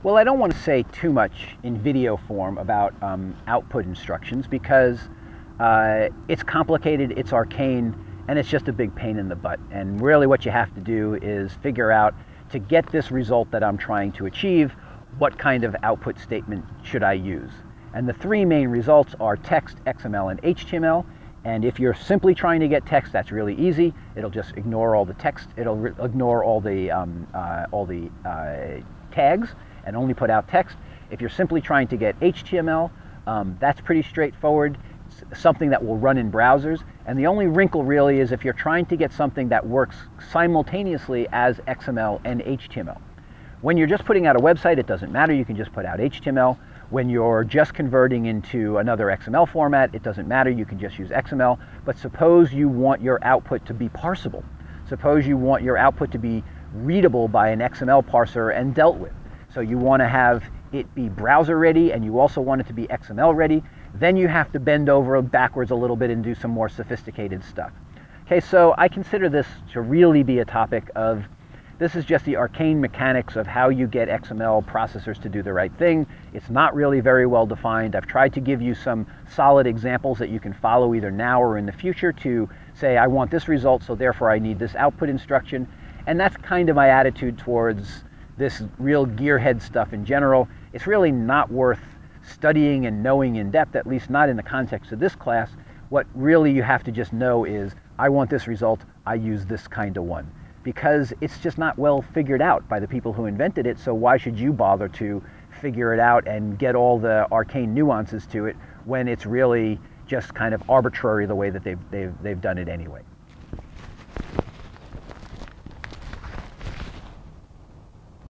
Well, I don't want to say too much in video form about output instructions because it's complicated, it's arcane, and it's just a big pain in the butt. And really what you have to do is figure out, to get this result that I'm trying to achieve, what kind of output statement should I use? And the three main results are text, XML, and HTML. And if you're simply trying to get text, that's really easy. It'll just ignore all the text. It'll ignore all the tags and only put out text. If you're simply trying to get HTML, that's pretty straightforward. It's something that will run in browsers. And the only wrinkle really is if you're trying to get something that works simultaneously as XML and HTML. When you're just putting out a website, it doesn't matter. You can just put out HTML. When you're just converting into another XML format, it doesn't matter. You can just use XML. But suppose you want your output to be parsable. Suppose you want your output to be readable by an XML parser and dealt with. So you want to have it be browser ready and you also want it to be XML ready. Then you have to bend over backwards a little bit and do some more sophisticated stuff. Okay, so I consider this to really be a topic of, this is just the arcane mechanics of how you get XML processors to do the right thing. It's not really very well defined. I've tried to give you some solid examples that you can follow either now or in the future to say, I want this result, so therefore I need this output instruction. And that's kind of my attitude towards this real gearhead stuff in general. It's really not worth studying and knowing in depth, at least not in the context of this class. What really you have to just know is, I want this result, I use this kind of one. Because it's just not well figured out by the people who invented it, so why should you bother to figure it out and get all the arcane nuances to it when it's really just kind of arbitrary the way that they've done it anyway.